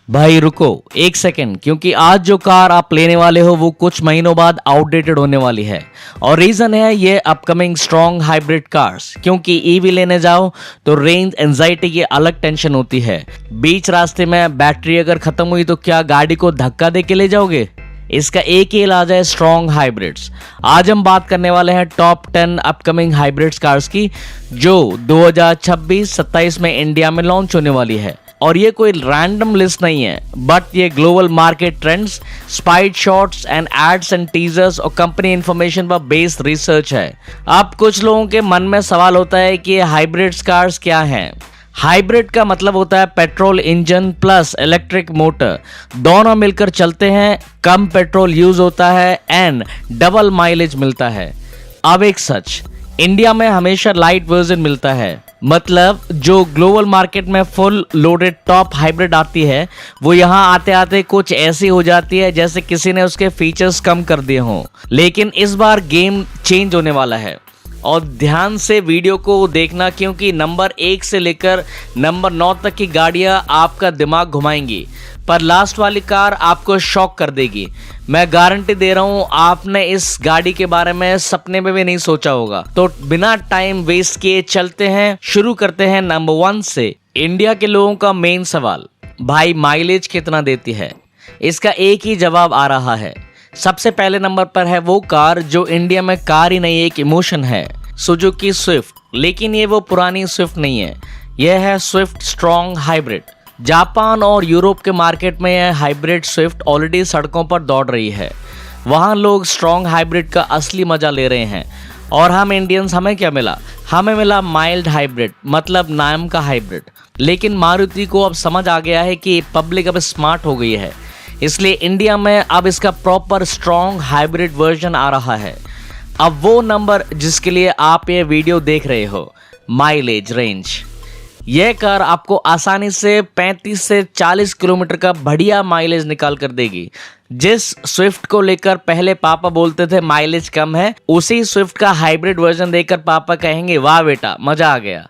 भाई रुको एक सेकंड, क्योंकि आज जो कार आप लेने वाले हो वो कुछ महीनों बाद आउटडेटेड होने वाली है। और रीजन है ये अपकमिंग स्ट्रॉन्ग हाइब्रिड कार्स, क्योंकि ईवी लेने जाओ तो रेंज एंजाइटी की अलग टेंशन होती है। बीच रास्ते में बैटरी अगर खत्म हुई तो क्या गाड़ी को धक्का दे के ले जाओगे? इसका एक ही इलाज है, स्ट्रॉन्ग हाइब्रिड्स। आज हम बात करने वाले हैं टॉप 10 अपकमिंग हाइब्रिड्स कार्स की, जो 2026-27 में इंडिया में लॉन्च होने वाली है। और ये कोई रैंडम लिस्ट नहीं है, बट ये global market trends, spied shots and ads and teasers और कंपनी इंफॉर्मेशन पर बेस्ड रिसर्च है। अब कुछ लोगों के मन में सवाल होता है कि ये हाइब्रिड कार्स क्या हैं। हाइब्रिड का मतलब होता है petrol engine plus electric motor, दोनों मिलकर चलते हैं, कम पेट्रोल यूज होता है एंड डबल माइलेज मिलता है। अब एक सच, इंडिया में हमेशा लाइट वर्जन मिलता है, मतलब जो ग्लोबल मार्केट में फुल लोडेड टॉप हाइब्रिड आती है वो यहाँ आते आते कुछ ऐसी हो जाती है जैसे किसी ने उसके फीचर्स कम कर दिए हों। लेकिन इस बार गेम चेंज होने वाला है और ध्यान से वीडियो को देखना, क्योंकि नंबर 1 से लेकर नंबर 9 तक की गाड़ियां आपका दिमाग घुमाएंगी, पर लास्ट वाली कार आपको शॉक कर देगी। मैं गारंटी दे रहा हूं, आपने इस गाड़ी के बारे में सपने में भी नहीं सोचा होगा। तो बिना टाइम वेस्ट किए चलते हैं, शुरू करते हैं नंबर 1 से। इंडिया के लोगों का मेन सवाल, भाई माइलेज कितना देती है? इसका एक ही जवाब आ रहा है। सबसे पहले नंबर पर है वो कार जो इंडिया में कार ही नहीं एक इमोशन है, सुजुकी स्विफ्ट। लेकिन ये वो पुरानी स्विफ्ट नहीं है, यह है स्विफ्ट स्ट्रॉन्ग हाइब्रिड। जापान और यूरोप के मार्केट में यह हाइब्रिड स्विफ्ट ऑलरेडी सड़कों पर दौड़ रही है। वहाँ लोग स्ट्रॉन्ग हाइब्रिड का असली मजा ले रहे हैं। और हम इंडियंस, हमें क्या मिला? हमें मिला माइल्ड हाइब्रिड, मतलब नाम का हाइब्रिड। लेकिन मारुति को अब समझ आ गया है कि पब्लिक अब स्मार्ट हो गई है, इसलिए इंडिया में अब इसका प्रॉपर स्ट्रॉन्ग हाइब्रिड वर्जन आ रहा है। अब वो नंबर जिसके लिए आप ये वीडियो देख रहे हो, माइलेज रेंज। यह कार आपको आसानी से 35 से 40 किलोमीटर का बढ़िया माइलेज निकाल कर देगी। जिस स्विफ्ट को लेकर पहले पापा बोलते थे माइलेज कम है, उसी स्विफ्ट का हाइब्रिड वर्जन देखकर पापा कहेंगे वाह बेटा मजा आ गया।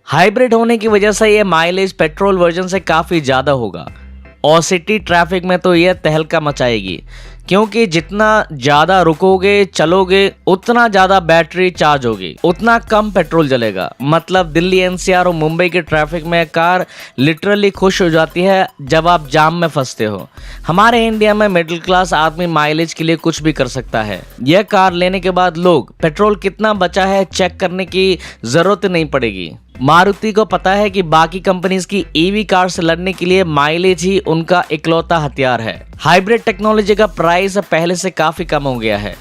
हाइब्रिड होने की वजह से ये माइलेज पेट्रोल वर्जन से काफी ज्यादा होगा और सिटी ट्रैफिक में तो यह तहलका मचाएगी, क्योंकि जितना ज़्यादा रुकोगे चलोगे उतना ज़्यादा बैटरी चार्ज होगी, उतना कम पेट्रोल जलेगा। मतलब दिल्ली एनसीआर और मुंबई के ट्रैफिक में कार लिटरली खुश हो जाती है जब आप जाम में फंसते हो। हमारे इंडिया में मिडिल क्लास आदमी माइलेज के लिए कुछ भी कर सकता है। यह कार लेने के बाद लोग पेट्रोल कितना बचा है चेक करने की ज़रूरत नहीं पड़ेगी। मारुति को पता है कि बाकी कंपनीज की ईवी कार से लड़ने के लिए माइलेज ही उनका इकलौता हथियार है। हाइब्रिड टेक्नोलॉजी का प्राइस पहले से काफी कम हो गया है।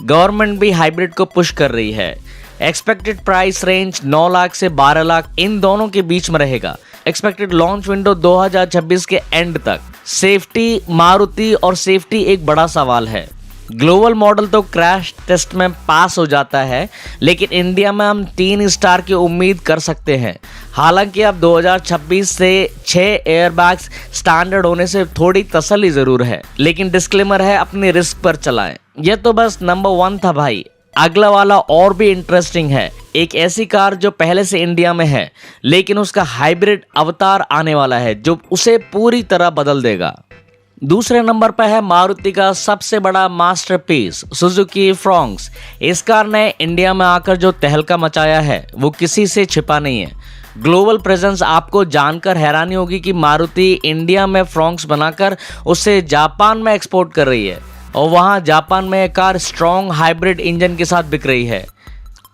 गवर्नमेंट भी हाइब्रिड को पुश कर रही है। एक्सपेक्टेड प्राइस रेंज 9 लाख से 12 लाख इन दोनों के बीच में रहेगा। एक्सपेक्टेड लॉन्च विंडो 2026 के एंड तक। सेफ्टी, मारुति और सेफ्टी एक बड़ा सवाल है। ग्लोबल मॉडल तो क्रैश टेस्ट में पास हो जाता है, लेकिन इंडिया में हम 3 स्टार की उम्मीद कर सकते हैं। हालांकि अब 2026 से 6 एयरबैग्स स्टैंडर्ड होने से थोड़ी तसल्ली जरूर है, लेकिन डिस्क्लेमर है अपने रिस्क पर चलाएं। यह तो बस नंबर 1 था भाई। अगला वाला और भी इंटरेस्टिंग है। एक ऐसी कार जो पहले से इंडिया में है, लेकिन उसका हाइब्रिड अवतार आने वाला है जो उसे पूरी तरह बदल देगा। दूसरे नंबर पर है मारुति का सबसे बड़ा मास्टरपीस, सुजुकी फ्रॉन्क्स। इस कार ने इंडिया में आकर जो तहलका मचाया है वो किसी से छिपा नहीं है। ग्लोबल प्रेजेंस आपको जानकर हैरानी होगी कि मारुति इंडिया में फ्रॉन्क्स बनाकर उसे जापान में एक्सपोर्ट कर रही है और वहां जापान में कार स्ट्रॉन्ग हाइब्रिड इंजन के साथ बिक रही है।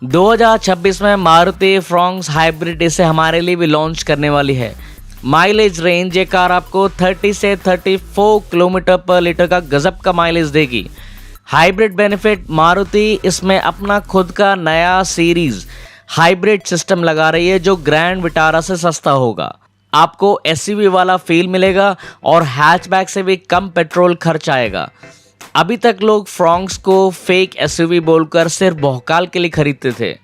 2026 में मारुति फ्रॉन्क्स हाइब्रिड इसे हमारे लिए भी लॉन्च करने वाली है। माइलेज रेंज, ये कार आपको 30 से 34 किलोमीटर पर लीटर का गजब का माइलेज देगी। हाइब्रिड बेनिफिट, मारुति इसमें अपना खुद का नया सीरीज हाइब्रिड सिस्टम लगा रही है जो ग्रैंड विटारा से सस्ता होगा। आपको एसयूवी वाला फील मिलेगा और हैचबैक से भी कम पेट्रोल खर्च आएगा। अभी तक लोग फ्रॉन्क्स को फेक एसयूवी बोलकर सिर्फ भौकाल के लिए खरीदते थे,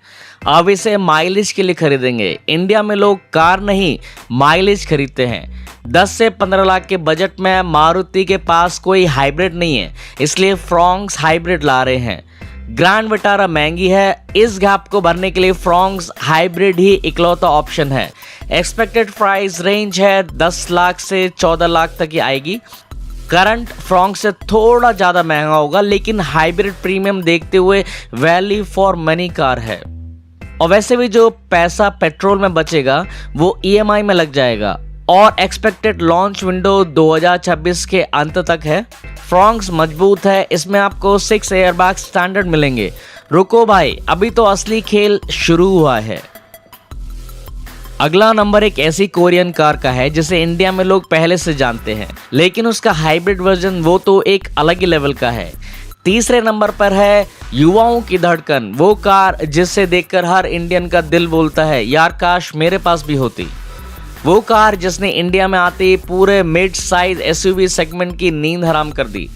अब इसे माइलेज के लिए खरीदेंगे। इंडिया में लोग कार नहीं माइलेज खरीदते हैं। 10 से 15 लाख के बजट में मारुति के पास कोई हाइब्रिड नहीं है, इसलिए फ्रॉन्क्स हाइब्रिड ला रहे हैं। ग्रैंड विटारा महंगी है, इस गैप को भरने के लिए फ्रॉन्क्स हाइब्रिड ही इकलौता ऑप्शन है। एक्सपेक्टेड प्राइस रेंज है 10 लाख से 14 लाख तक की आएगी। करंट फ्रॉन्क से थोड़ा ज़्यादा महंगा होगा, लेकिन हाइब्रिड प्रीमियम देखते हुए वैल्यू फॉर मनी कार है। और वैसे भी जो पैसा पेट्रोल में बचेगा वो EMI में लग जाएगा और एक्सपेक्टेड लॉन्च विंडो 2026 के अंत तक है। फ्रॉन्क्स मजबूत है, इसमें आपको 6 एयरबैग स्टैंडर्ड मिलेंगे। रुको भाई, अभी तो असली खेल शुरू हुआ है। अगला नंबर एक ऐसी कोरियन कार का है जिसे इंडिया में लोग पहले से जानते हैं, लेकिन उसका हाइब्रिड वर्जन वो तो एक अलग ही लेवल का है। तीसरे नंबर पर है युवाओं की धड़कन, वो कार जिसे देखकर हर इंडियन का दिल बोलता है यार काश मेरे पास भी होती। वो कार जिसने इंडिया में आते ही पूरे मिड साइज SUV सेगमेंट की नींद हराम कर दी।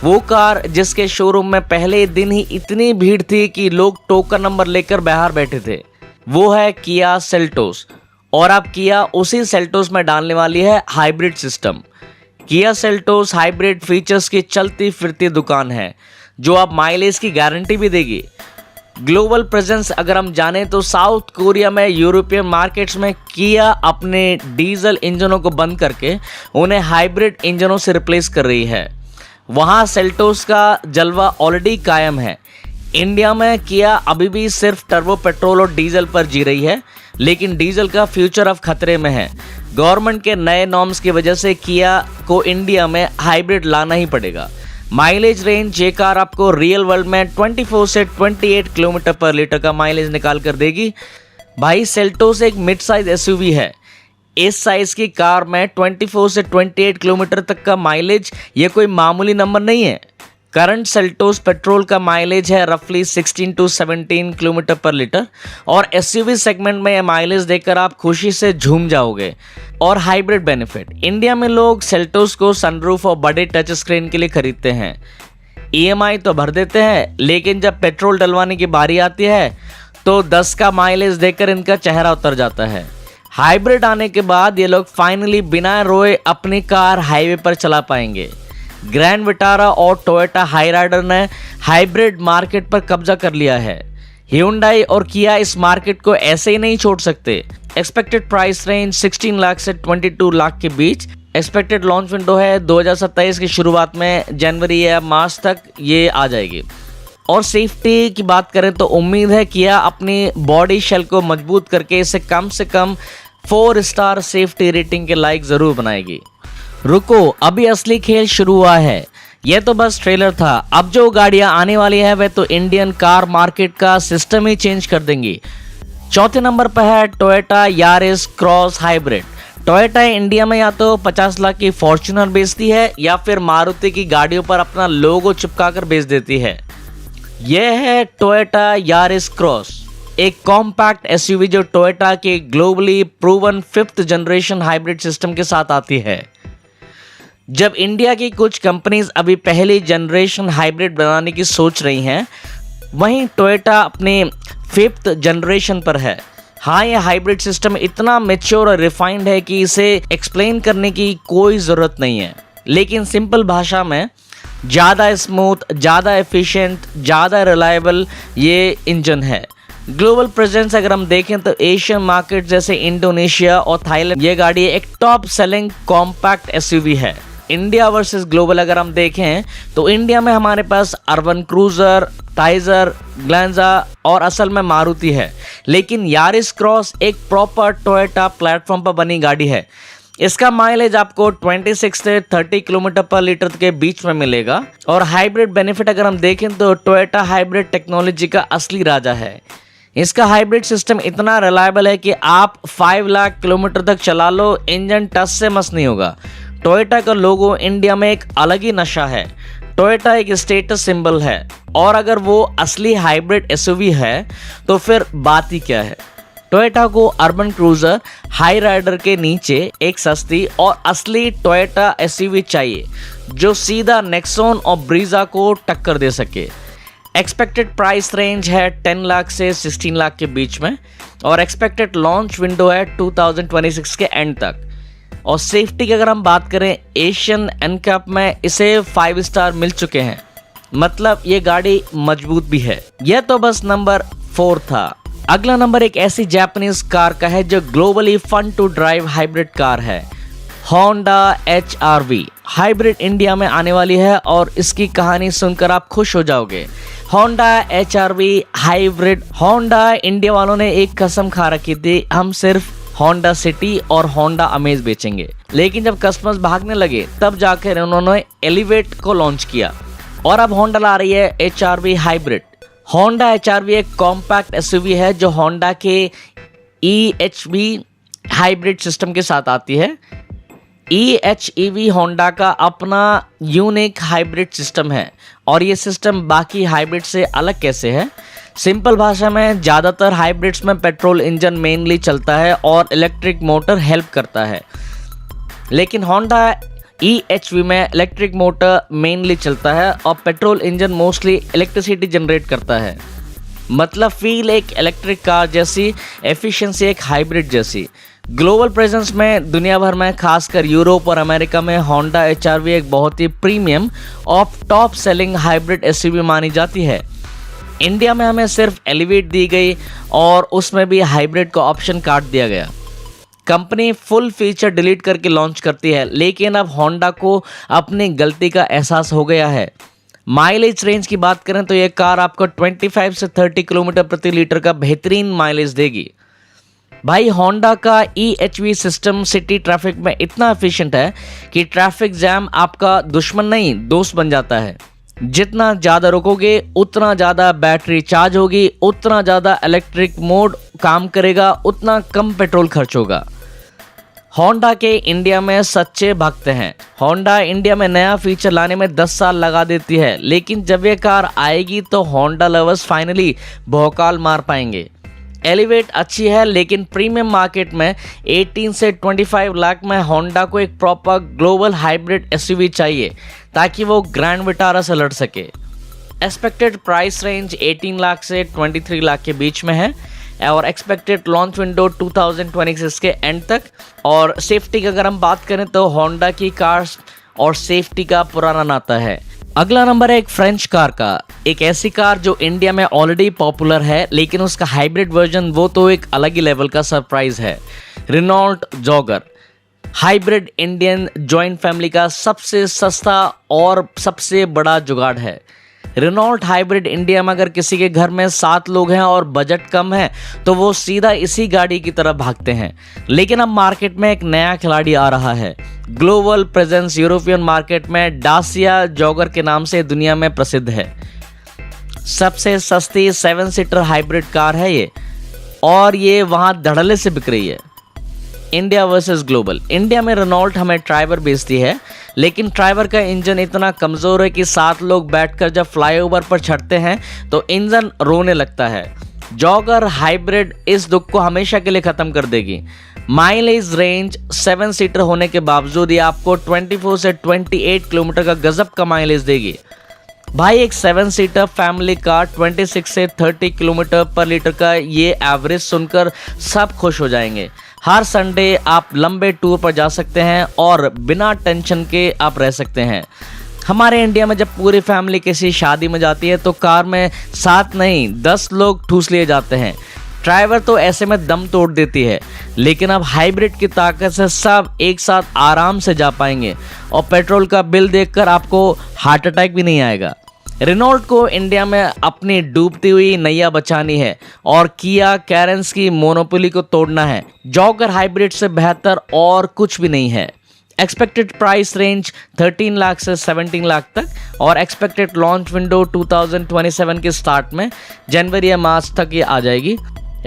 वो कार जिसके शोरूम में पहले दिन ही इतनी भीड़ थी कि लोग टोकन नंबर लेकर बाहर बैठे थे। वो है किया सेल्टोस, और अब किया उसी सेल्टोस में डालने वाली है hybrid system. Kia Seltos hybrid features की चलती फिरती दुकान है जो अब माइलेज की गारंटी भी देगी। ग्लोबल प्रेजेंस अगर हम जाने तो साउथ कोरिया में, यूरोपियन मार्केट्स में किया अपने डीजल इंजनों को बंद करके उन्हें हाइब्रिड इंजनों से रिप्लेस कर रही है। वहाँ सेल्टोस का जलवा ऑलरेडी कायम है। इंडिया में किया अभी भी सिर्फ टर्बो पेट्रोल और डीजल पर जी रही है, लेकिन डीजल का फ्यूचर अब खतरे में है। गवर्नमेंट के नए नॉर्म्स की वजह से किया को इंडिया में हाइब्रिड लाना ही पड़ेगा। माइलेज रेंज ये कार आपको रियल वर्ल्ड में 24 से 28 किलोमीटर पर लीटर का माइलेज निकाल कर देगी। भाई सेल्टोस एक मिड साइज SUV है, इस साइज की कार में 24 से 28 किलोमीटर तक का माइलेज ये कोई मामूली नंबर नहीं है। करंट सेल्टोस पेट्रोल का माइलेज है रफली 16 to 17 किलोमीटर पर लीटर, और SUV सेगमेंट में यह माइलेज देखकर आप खुशी से झूम जाओगे। और हाइब्रिड बेनिफिट, इंडिया में लोग सेल्टोस को सनरूफ और बड़े टच स्क्रीन के लिए खरीदते हैं। EMI तो भर देते हैं, लेकिन जब पेट्रोल डलवाने की बारी आती है तो 10 का माइलेज देखकर इनका चेहरा उतर जाता है। हाइब्रिड आने के बाद ये लोग फाइनली बिना रोए अपनी कार हाईवे पर चला पाएंगे। ग्रैंड विटारा और टोयोटा हाईराइडर ने हाइब्रिड मार्केट पर कब्जा कर लिया है। Hyundai और किया इस मार्केट को ऐसे ही नहीं छोड़ सकते। एक्सपेक्टेड प्राइस रेंज 16 लाख से 22 लाख के बीच। एक्सपेक्टेड लॉन्च विंडो है 2027 की शुरुआत में, जनवरी या मार्च तक ये आ जाएगी। और सेफ्टी की बात करें तो उम्मीद है किया अपनी बॉडी शेल को मजबूत करके इसे कम से कम 4 स्टार सेफ्टी रेटिंग के लायक जरूर बनाएगी। रुको, अभी असली खेल शुरू हुआ है। यह तो बस ट्रेलर था, अब जो गाड़ियां आने वाली है वह तो इंडियन कार मार्केट का सिस्टम ही चेंज कर देंगी। चौथे नंबर पर है Toyota Yaris cross hybrid. Toyota India में या तो 50 लाख की फॉर्च्यूनर बेचती है या फिर मारुति की गाड़ियों पर अपना लोगो चिपका कर बेच देती है। यह है टोयोटा यारिस क्रॉस, एक कॉम्पैक्ट SUV जो टोयोटा के globally proven 5th generation hybrid system के साथ आती है। जब इंडिया की कुछ कंपनीज अभी पहली जनरेशन हाइब्रिड बनाने की सोच रही हैं, वहीं टोयोटा अपने 5th जनरेशन पर है। हाँ, ये हाइब्रिड सिस्टम इतना मैच्योर और रिफाइंड है कि इसे एक्सप्लेन करने की कोई ज़रूरत नहीं है, लेकिन सिंपल भाषा में ज़्यादा स्मूथ, ज़्यादा एफिशिएंट, ज़्यादा रिलायबल ये इंजन है। ग्लोबल प्रेजेंस अगर हम देखें तो एशियन मार्केट जैसे इंडोनेशिया और थाईलैंड, ये गाड़ी एक टॉप सेलिंग कॉम्पैक्ट SUV है। इंडिया वर्सेस ग्लोबल अगर हम देखें तो इंडिया में हमारे पास अर्बन क्रूजर, टाइजर, ग्लैंजा और असल में मारुति है, लेकिन यारिस क्रॉस एक प्रॉपर टोयोटा प्लेटफॉर्म पर बनी गाड़ी है। इसका माइलेज आपको 26 से 30 किलोमीटर पर लीटर के बीच में मिलेगा। और हाइब्रिड बेनिफिट अगर हम देखें तो टोयोटा हाइब्रिड टेक्नोलॉजी का असली राजा है। इसका हाइब्रिड सिस्टम इतना रिलायबल है कि आप 5 लाख किलोमीटर तक चला लो, इंजन टच से मस नहीं होगा। टोयोटा का लोगो इंडिया में एक अलग ही नशा है। टोयोटा एक स्टेटस सिंबल है, और अगर वो असली हाइब्रिड SUV है तो फिर बात ही क्या है। टोयोटा को अर्बन क्रूजर हाई राइडर के नीचे एक सस्ती और असली टोयोटा SUV चाहिए जो सीधा नेक्सॉन और ब्रीजा को टक्कर दे सके। एक्सपेक्टेड प्राइस रेंज है 10 लाख से 16 लाख के बीच में, और एक्सपेक्टेड लॉन्च विंडो है 2026 के एंड तक। और सेफ्टी की अगर हम बात करें, एशियन NCAP में इसे 5 स्टार मिल चुके हैं, मतलब ये गाड़ी मजबूत भी है। यह तो बस नंबर 4 था। अगला नंबर एक ऐसी जापानीज कार का है जो globally fun to drive hybrid car है, होंडा HR-V। हाइब्रिड इंडिया में आने वाली है और इसकी कहानी सुनकर आप खुश हो जाओगे। Honda HR-V hybrid. Honda India वालों ने एक कसम खा रखी थी, हम सिर्फ होंडा सिटी और होंडा अमेज बेचेंगे, लेकिन जब कस्टमर्स भागने लगे तब जाकर उन्होंने एलिवेट को लॉन्च किया और अब होंडा ला रही है HR-V हाइब्रिड। होंडा HR-V एक कॉम्पैक्ट SUV है जो होंडा के EHV हाइब्रिड सिस्टम के साथ आती है। EHEV होंडा का अपना यूनिक हाइब्रिड सिस्टम है और ये सिस्टम बाकी हाइब्रिड से अलग कैसे है? सिंपल भाषा में ज़्यादातर हाइब्रिड्स में पेट्रोल इंजन मेनली चलता है और इलेक्ट्रिक मोटर हेल्प करता है, लेकिन होंडा EHV में इलेक्ट्रिक मोटर मेनली चलता है और petrol engine mostly electricity generate करता है। मतलब फील एक इलेक्ट्रिक कार जैसी, एफिशिएंसी एक हाइब्रिड जैसी। ग्लोबल प्रेजेंस में दुनिया भर में खासकर यूरोप और अमेरिका में होंडा HR-V एक बहुत ही प्रीमियम और टॉप सेलिंग हाइब्रिड SUV मानी जाती है। इंडिया में हमें सिर्फ एलिवेट दी गई और उसमें भी हाइब्रिड का ऑप्शन काट दिया गया। कंपनी फुल फीचर डिलीट करके लॉन्च करती है, लेकिन अब होंडा को अपनी गलती का एहसास हो गया है। माइलेज रेंज की बात करें तो यह कार आपको 25 से 30 किलोमीटर प्रति लीटर का बेहतरीन माइलेज देगी। भाई होंडा का EHV सिस्टम सिटी ट्रैफिक में इतना एफिशिएंट है कि ट्रैफिक जैम आपका दुश्मन नहीं दोस्त बन जाता है। जितना ज़्यादा रुकोगे उतना ज़्यादा बैटरी चार्ज होगी, उतना ज़्यादा इलेक्ट्रिक मोड काम करेगा, उतना कम पेट्रोल खर्च होगा। होंडा के इंडिया में सच्चे भक्त हैं। होंडा इंडिया में नया फीचर लाने में 10 साल लगा देती है, लेकिन जब ये कार आएगी तो होंडा लवर्स फाइनली भौकाल मार पाएंगे। एलिवेट अच्छी है, लेकिन प्रीमियम मार्केट में 18 से 25 लाख में होंडा को एक प्रॉपर ग्लोबल हाइब्रिड SUV चाहिए ताकि वो ग्रैंड विटारा से लड़ सके। एक्सपेक्टेड प्राइस रेंज 18 लाख से 23 लाख के बीच में है और एक्सपेक्टेड लॉन्च विंडो 2026 के एंड तक। और सेफ्टी की अगर हम बात करें तो होंडा की कार्स और सेफ्टी का पुराना नाता है। अगला नंबर है एक फ्रेंच कार का, एक ऐसी कार जो इंडिया में ऑलरेडी पॉपुलर है, लेकिन उसका हाइब्रिड वर्जन वो तो एक अलग ही लेवल का सरप्राइज है। Renault Jogger hybrid Indian joint family का सबसे सस्ता और सबसे बड़ा जुगाड़ है। रेनॉल्ट हाइब्रिड इंडिया में अगर किसी के घर में 7 लोग हैं और बजट कम है तो वो सीधा इसी गाड़ी की तरफ भागते हैं। लेकिन अब मार्केट में एक नया खिलाड़ी आ रहा है। ग्लोबल प्रेजेंस यूरोपियन मार्केट में डासिया जॉगर के नाम से दुनिया में प्रसिद्ध है। सबसे सस्ती 7 सीटर हाइब्रिड कार है ये और ये वहाँ धड़ल्ले से बिक रही है। India versus global. इंडिया में रेनॉल्ट हमें ट्राइबर बेचती है, लेकिन ट्राइबर का इंजन इतना कमज़ोर है कि 7 लोग बैठकर जब फ्लाईओवर पर चढ़ते हैं तो इंजन रोने लगता है। जॉगर हाइब्रिड इस दुख को हमेशा के लिए ख़त्म कर देगी। माइलेज रेंज 7 सीटर होने के बावजूद ये आपको 24 से 28 किलोमीटर का गजब का माइलेज देगी। भाई एक 7 सीटर फैमिली कार 26 से 30 किलोमीटर पर लीटर का ये एवरेज सुनकर सब खुश हो जाएंगे। हर संडे आप लंबे टूर पर जा सकते हैं और बिना टेंशन के आप रह सकते हैं। हमारे इंडिया में जब पूरी फैमिली किसी शादी में जाती है तो कार में 7 नहीं 10 लोग ठूस लिए जाते हैं। ड्राइवर तो ऐसे में दम तोड़ देती है, लेकिन अब हाइब्रिड की ताकत से सब एक साथ आराम से जा पाएंगे और पेट्रोल का बिल देखकर आपको हार्ट अटैक भी नहीं आएगा। रेनॉल्ट को इंडिया में अपनी डूबती हुई नैया बचानी है और किया कैरेंस की मोनोपोली को तोड़ना है। जॉगर हाइब्रिड से बेहतर और कुछ भी नहीं है। एक्सपेक्टेड प्राइस रेंज 13 लाख से 17 लाख तक और एक्सपेक्टेड लॉन्च विंडो 2027 के स्टार्ट में जनवरी या मार्च तक ये आ जाएगी।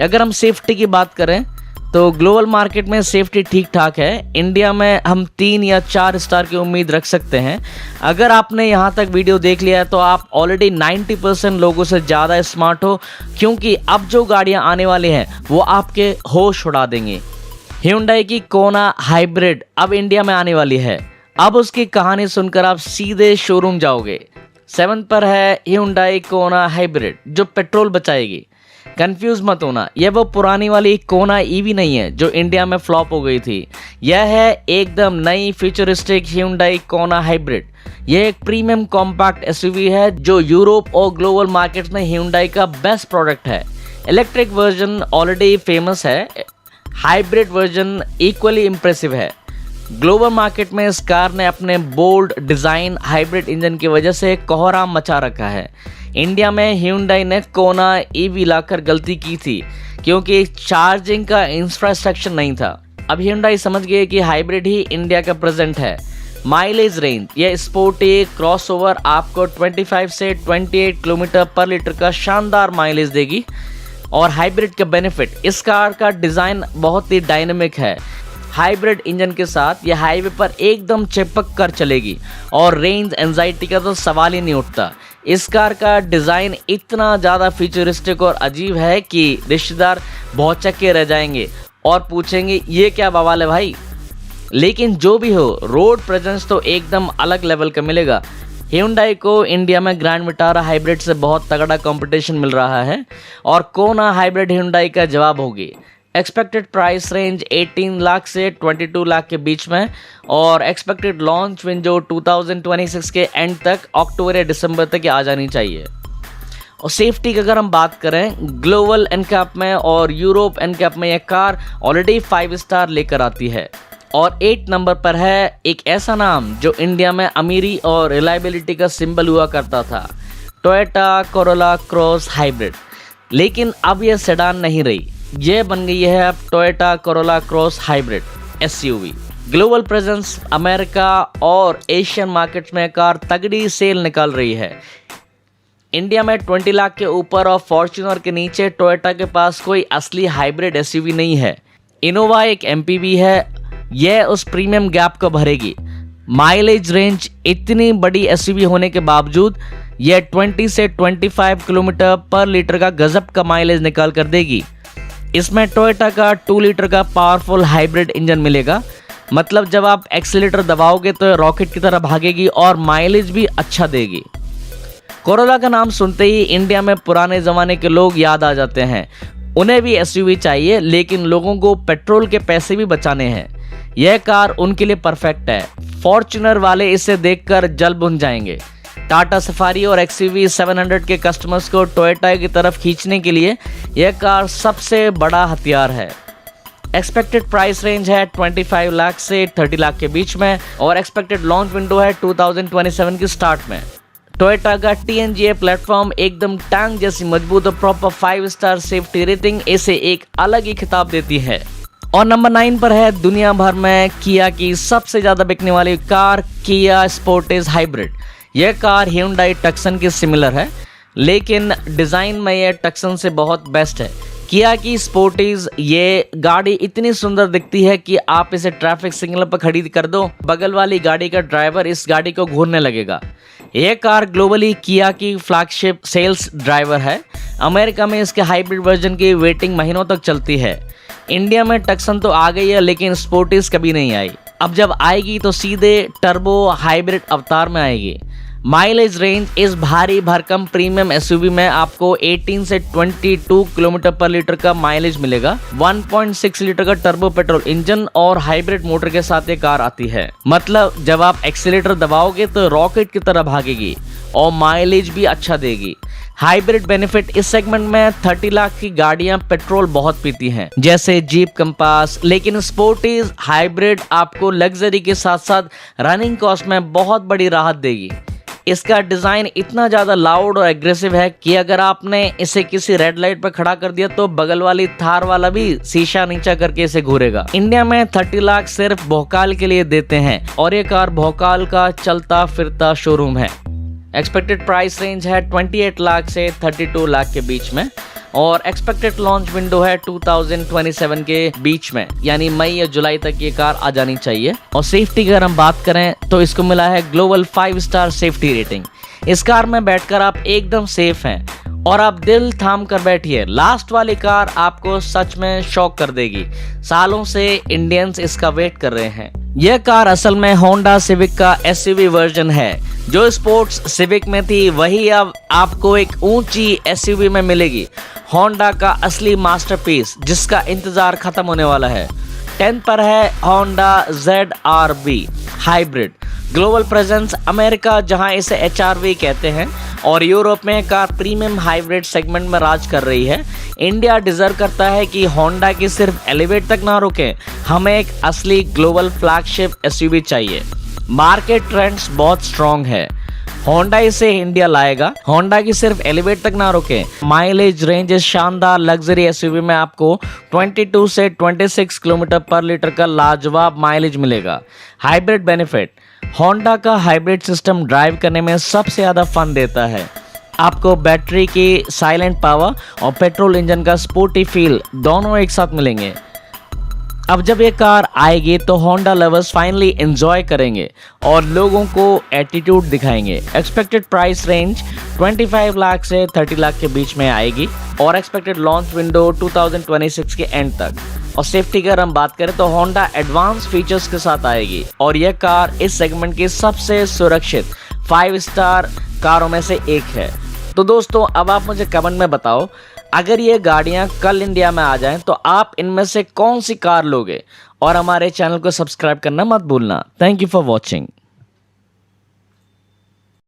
अगर हम सेफ्टी की बात करें तो ग्लोबल मार्केट में सेफ्टी ठीक ठाक है। इंडिया में हम 3 या 4 स्टार की उम्मीद रख सकते हैं। अगर आपने यहाँ तक वीडियो देख लिया है तो आप ऑलरेडी 90% लोगों से ज़्यादा स्मार्ट हो, क्योंकि अब जो गाड़ियाँ आने वाली हैं वो आपके होश उड़ा देंगी। Hyundai की कोना हाइब्रिड अब इंडिया में आने वाली है। अब उसकी कहानी सुनकर आप सीधे शोरूम जाओगे। 7 पर है Hyundai कोना हाइब्रिड जो पेट्रोल बचाएगी। कंफ्यूज मत होना, यह वो पुरानी वाली कोना EV नहीं है जो इंडिया में फ्लॉप हो गई थी। यह है एकदम नई फ्यूचरिस्टिक Hyundai कोना हाइब्रिड। यह एक प्रीमियम कॉम्पैक्ट SUV है जो यूरोप और ग्लोबल मार्केट्स में Hyundai का बेस्ट प्रोडक्ट है। इलेक्ट्रिक वर्जन ऑलरेडी फेमस है, हाइब्रिड वर्जन इक्वली इम्प्रेसिव है। ग्लोबल मार्केट में इस कार ने अपने बोल्ड डिज़ाइन हाइब्रिड इंजन की वजह से कोहराम मचा रखा है। इंडिया में Hyundai ने कोना EV लाकर गलती की थी क्योंकि चार्जिंग का इंफ्रास्ट्रक्चर नहीं था। अब Hyundai समझ गए कि हाइब्रिड ही इंडिया का प्रेजेंट है। माइलेज रेंज, यह स्पोर्टी क्रॉसओवर आपको 25 से 28 किलोमीटर पर लीटर का शानदार माइलेज देगी। और हाइब्रिड का बेनिफिट, इस कार का डिज़ाइन बहुत ही डायनेमिक है। हाइब्रिड इंजन के साथ यह हाईवे पर एकदम चिपक कर चलेगी और रेंज एंजाइटी का तो सवाल ही नहीं उठता। इस कार का डिज़ाइन इतना ज़्यादा फ्यूचरिस्टिक और अजीब है कि रिश्तेदार भौचक्के रह जाएंगे और पूछेंगे ये क्या बवाल है भाई। लेकिन जो भी हो, रोड प्रेजेंस तो एकदम अलग लेवल का मिलेगा। Hyundai को इंडिया में ग्रैंड विटारा हाइब्रिड से बहुत तगड़ा कंपटीशन मिल रहा है और कोना हाइब्रिड Hyundai का जवाब होगी। एक्सपेक्टेड प्राइस रेंज 18 लाख से 22 लाख के बीच में और एक्सपेक्टेड लॉन्च विंडो 2026 के एंड तक, अक्टूबर या दिसंबर तक आ जानी चाहिए। और सेफ्टी की अगर हम बात करें, ग्लोबल एनकैप में और यूरोप एनकैप में यह कार ऑलरेडी 5 स्टार लेकर आती है। और 8 नंबर पर है एक ऐसा नाम जो इंडिया में अमीरी और रिलायबिलिटी का सिंबल हुआ करता था, टोयोटा कोरोला क्रॉस हाइब्रिड। लेकिन अब यह सेडान नहीं रही, यह बन गई है अब Toyota Corolla cross hybrid SUV। Global presence, America और एशियन मार्केट्स में कार तगड़ी सेल निकाल रही है। इंडिया में 20 लाख के ऊपर और फॉर्च्यूनर के नीचे टोयोटा के पास कोई असली हाइब्रिड SUV नहीं है। इनोवा एक MPV है, यह उस प्रीमियम गैप को भरेगी। माइलेज रेंज इतनी बड़ी SUV होने के बावजूद यह 20 से 25 किलोमीटर पर लीटर का गजब का माइलेज निकाल कर देगी। इसमें टोयोटा का 2 लीटर का पावरफुल हाइब्रिड इंजन मिलेगा, मतलब जब आप एक्सीलेटर दबाओगे तो रॉकेट की तरह भागेगी और माइलेज भी अच्छा देगी। कोरोला का नाम सुनते ही इंडिया में पुराने ज़माने के लोग याद आ जाते हैं। उन्हें भी SUV चाहिए, लेकिन लोगों को पेट्रोल के पैसे भी बचाने हैं। यह कार उनके लिए परफेक्ट है। फॉर्च्यूनर वाले इसे देखकर जल भुन जाएंगे। टाटा सफारी और XUV 700 के कस्टमर्स को टोयोटा की तरफ खींचने के लिए यह कार सबसे बड़ा हथियार है। एक्सपेक्टेड प्राइस रेंज है 25 लाख से 30 लाख के बीच में और एक्सपेक्टेड लॉन्च विंडो है 2027 की स्टार्ट में। टोयोटा का TNGA प्लेटफॉर्म एकदम टैंक जैसी मजबूत और प्रॉपर 5 स्टार सेफ्टी रेटिंग इसे एक अलग ही खिताब देती है। और नंबर 9 पर है दुनिया भर में किया की सबसे ज़्यादा बिकने वाली कार, किया स्पोर्टेज हाइब्रिड। यह कार Hyundai टक्सन के सिमिलर है, लेकिन डिज़ाइन में यह टक्सन से बहुत बेस्ट है। किया की स्पोर्टेज ये गाड़ी इतनी सुंदर दिखती है कि आप इसे ट्रैफिक सिग्नल पर खड़ी कर दो, बगल वाली गाड़ी का ड्राइवर इस गाड़ी को घूरने लगेगा। यह कार ग्लोबली किया की फ्लैगशिप सेल्स ड्राइवर है। अमेरिका में इसके हाइब्रिड वर्जन की वेटिंग महीनों तक चलती है। इंडिया में टक्सन तो आ गई है, लेकिन स्पोर्टेज कभी नहीं आई। अब जब आएगी तो सीधे टर्बो हाइब्रिड अवतार में आएगी। माइलेज रेंज इस भारी भरकम प्रीमियम SUV में आपको 18 से 22 किलोमीटर पर लीटर का माइलेज मिलेगा। 1.6 लीटर का टर्बो पेट्रोल इंजन और हाइब्रिड मोटर के साथ ये कार आती है, मतलब जब आप एक्सीलेटर दबाओगे तो रॉकेट की तरह भागेगी और माइलेज भी अच्छा देगी। हाइब्रिड बेनिफिट, इस सेगमेंट में 30 लाख की गाड़ियां पेट्रोल बहुत पीती हैं, जैसे जीप कंपास, लेकिन स्पोर्टीज हाइब्रिड आपको लग्जरी के साथ साथ रनिंग कॉस्ट में बहुत बड़ी राहत देगी। इसका डिज़ाइन इतना ज़्यादा लाउड और एग्रेसिव है कि अगर आपने इसे किसी रेड लाइट पर खड़ा कर दिया तो बगल वाली थार वाला भी शीशा नीचा करके इसे घूरेगा। इंडिया में 30 लाख सिर्फ भोकाल के लिए देते हैं और ये कार भोकाल का चलता फिरता शोरूम है। एक्सपेक्टेड प्राइस रेंज है 28 लाख से 32 लाख के बीच में और एक्सपेक्टेड लॉन्च विंडो है 2027 के बीच में, यानी मई या जुलाई तक ये कार आ जानी चाहिए। और सेफ्टी की अगर हम बात करें तो इसको मिला है ग्लोबल 5 स्टार सेफ्टी रेटिंग। इस कार में बैठकर आप एकदम सेफ हैं और आप दिल थाम कर बैठिए। लास्ट वाली कार आपको सच में शॉक कर देगी। सालों से इंडियंस इसका वेट कर रहे हैं। यह कार असल में होंडा सिविक का SUV वर्जन है। जो स्पोर्ट्स सिविक में थी वही अब आपको एक ऊंची SUV में मिलेगी। होंडा का असली मास्टरपीस जिसका इंतजार खत्म होने वाला है। 10 पर है Honda ZR-V hybrid. Global presence, America जहां इसे HR-V कहते हैं और यूरोप में कार प्रीमियम हाइब्रिड सेगमेंट में राज कर रही है। इंडिया डिजर्व करता है कि होंडा की सिर्फ एलिवेट तक ना रुके, हमें एक असली ग्लोबल फ्लैगशिप एसयूवी चाहिए। मार्केट ट्रेंड्स बहुत स्ट्रॉन्ग है, होंडा इसे इंडिया लाएगा। होंडा की सिर्फ एलिवेट तक ना रुके, माइलेज रेंज इस शानदार लग्जरी एसयूवी में आपको 22 से 26 किलोमीटर पर लीटर का लाजवाब माइलेज मिलेगा। हाइब्रिड बेनिफिट, होंडा का हाइब्रिड सिस्टम ड्राइव करने में सबसे ज़्यादा फन देता है। आपको बैटरी की साइलेंट पावर और पेट्रोल इंजन का स्पोर्टी फील दोनों एक साथ मिलेंगे। अब जब ये कार आएगी तो होंडा लवर्स फाइनली एंजॉय करेंगे और लोगों को एटीट्यूड दिखाएंगे। एक्सपेक्टेड प्राइस रेंज 25 लाख से 30 लाख के बीच में आएगी और एक्सपेक्टेड लॉन्च विंडो 2026 के एंड तक। और सेफ्टी की अगर हम बात करें तो होंडा एडवांस फीचर्स के साथ आएगी और यह कार इस सेगमेंट की सबसे सुरक्षित 5 स्टार कारों में से एक है। तो दोस्तों अब आप मुझे कमेंट में बताओ, अगर ये गाड़ियाँ कल इंडिया में आ जाएं तो आप इनमें से कौन सी कार लोगे? और हमारे चैनल को सब्सक्राइब करना मत भूलना। Thank you for watching.